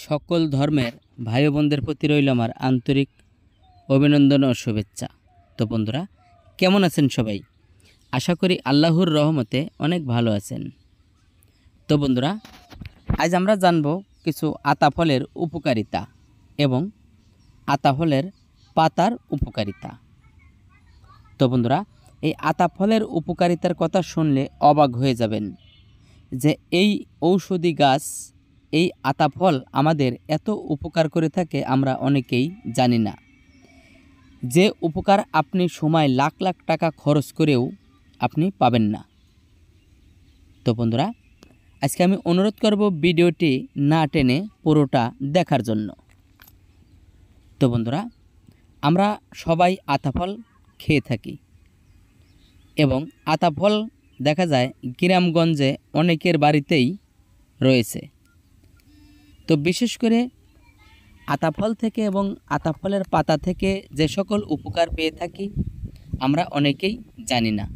সকল ধর্মের ভাই বোনদের প্রতি রইল আমার আন্তরিক অভিনন্দন ও শুভেচ্ছা। তো বন্ধুরা, কেমন আছেন সবাই? আশা করি আল্লাহর রহমতে অনেক ভালো আছেন। তো বন্ধুরা, আজ আমরা জানব কিছু আতা ফলের উপকারিতা এবং আতা ফলের পাতার উপকারিতা। তো বন্ধুরা, এই আতা ফলের উপকারিতার কথা শুনলে অবাক হয়ে যাবেন যে এই ঔষধি গাছ, এই আতা ফল আমাদের এত উপকার করে থাকে আমরা অনেকেই জানি না। যে উপকার আপনি সময় লাখ লাখ টাকা খরচ করেও আপনি পাবেন না। তো বন্ধুরা, আজকে আমি অনুরোধ করব ভিডিওটি না টেনে পুরোটা দেখার জন্য। তো বন্ধুরা, আমরা সবাই আতা ফল খেয়ে থাকি এবং আতা ফল দেখা যায় গ্রামগঞ্জে অনেকের বাড়িতেই রয়েছে। তো বিশেষ করে আতা ফল থেকে এবং আতা ফলের পাতা থেকে যে সকল উপকার পেয়ে থাকি আমরা অনেকেই জানি না,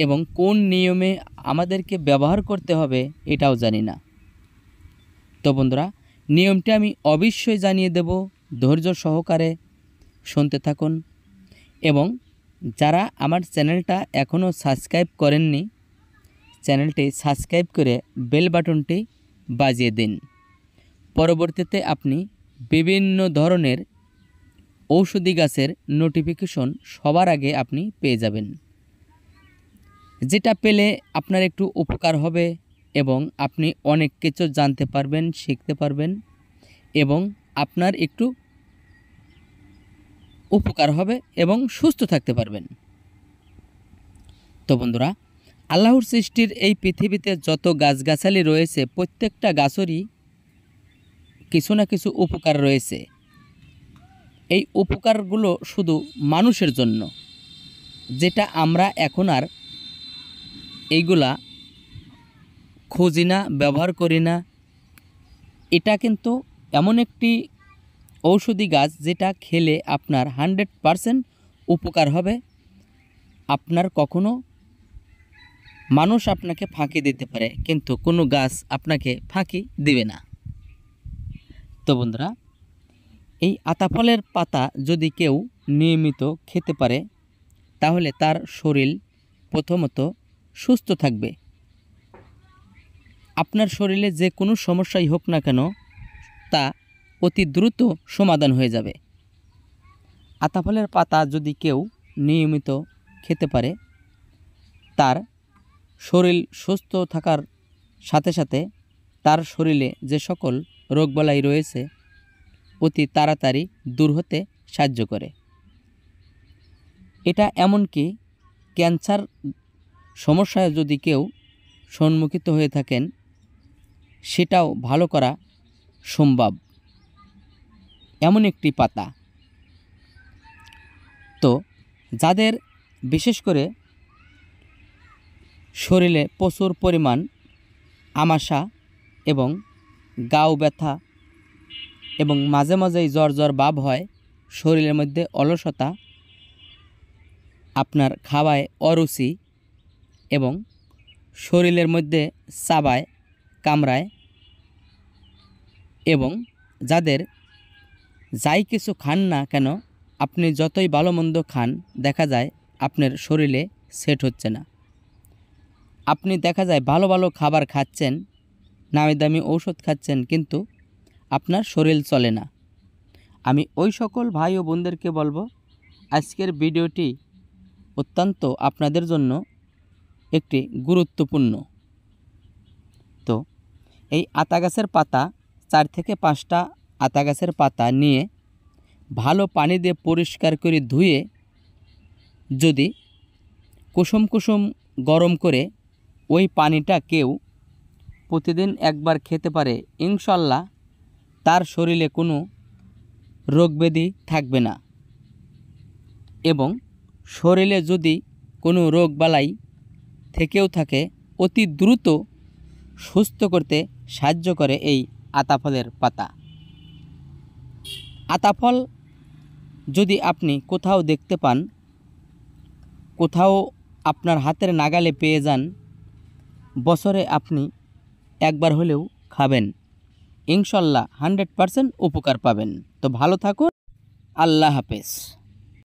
এবং কোন নিয়মে আমাদেরকে ব্যবহার করতে হবে এটাও জানি না। তো বন্ধুরা, নিয়মটি আমি অবশ্যই জানিয়ে দেব, ধৈর্য সহকারে শুনতে থাকুন এবং যারা আমার চ্যানেলটা এখনও সাবস্ক্রাইব করেননি চ্যানেলটি সাবস্ক্রাইব করে বেল বাটনটি বাজিয়ে দিন। পরবর্তীতে আপনি বিভিন্ন ধরনের ঔষধি গাছের নোটিফিকেশন সবার আগে আপনি পেয়ে যাবেন, যেটা পেলে আপনার একটু উপকার হবে এবং আপনি অনেক কিছু জানতে পারবেন, শিখতে পারবেন এবং আপনার একটু উপকার হবে এবং সুস্থ থাকতে পারবেন। তো বন্ধুরা, আল্লাহর সৃষ্টির এই পৃথিবীতে যত গাছগাছালি রয়েছে প্রত্যেকটা গাছেরই কিছু না কিছু উপকার রয়েছে। এই উপকারগুলো শুধু মানুষের জন্য, যেটা আমরা এখন আর এইগুলা খুঁজি না, ব্যবহার করি না। এটা কিন্তু এমন একটি ঔষধি গাছ যেটা খেলে আপনার 100% উপকার হবে। আপনার কখনো মানুষ আপনাকে ফাঁকি দিতে পারে, কিন্তু কোনো গাছ আপনাকে ফাঁকি দিবে না। তো বন্ধুরা, এই আতা ফলের পাতা যদি কেউ নিয়মিত খেতে পারে তাহলে তার শরীর প্রথমত সুস্থ থাকবে। আপনার শরীরে যে কোনো সমস্যাই হোক না কেন তা অতি দ্রুত সমাধান হয়ে যাবে। আতা ফলের পাতা যদি কেউ নিয়মিত খেতে পারে তার শরীর সুস্থ থাকার সাথে সাথে তার শরীরে যে সকল রোগবালাই রয়েছে অতি তাড়াতাড়ি দূর হতে সাহায্য করে। এটা এমনকি ক্যান্সার সমস্যায় যদি কেউ সম্মুখীন হয়ে থাকেন সেটাও ভালো করা সম্ভব এমন একটি পাতা। তো যাদের বিশেষ করে শরীরে প্রচুর পরিমাণ আমাশা এবং গাও ব্যথা এবং মাঝে মাঝেই জ্বর জ্বর ভাব হয়, শরীরের মধ্যে অলসতা, আপনার খাওয়ায় অরুচি এবং শরীরের মধ্যে চাবায় কামড়ায়, এবং যাদের যাই কিছু খান না কেন আপনি যতই ভালো মন্দ খান দেখা যায় আপনার শরীরে সেট হচ্ছে না। আপনি দেখা যায় ভালো ভালো খাবার খাচ্ছেন, নামি দামি ঔষধ খাচ্ছেন, কিন্তু আপনার শরীর চলে না। আমি ওই সকল ভাই ও বোনদেরকে বলবো আজকের ভিডিওটি অত্যন্ত আপনাদের জন্য একটি গুরুত্বপূর্ণ। তো এই আতা গাছের পাতা 4 থেকে 5টা আতা গাছের পাতা নিয়ে ভালো পানি দিয়ে পরিষ্কার করে ধুয়ে যদি কুসুম কুসুম গরম করে ওই পানিটা কেউ প্রতিদিন একবার খেতে পারে ইনশাল্লাহ তার শরীরে কোনো রোগব্যাধি থাকবে না, এবং শরীরে যদি কোনো রোগবালাই থেকেও থাকে অতি দ্রুত সুস্থ করতে সাহায্য করে এই আতা ফলের পাতা। আতা ফল যদি আপনি কোথাও দেখতে পান, কোথাও আপনার হাতের নাগালে পেয়ে যান, বছরে আপনি একবার হলেও খাবেন। ইনশাল্লাহ 100% উপকার পাবেন। তো ভালো থাকুন, আল্লাহ হাফেজ।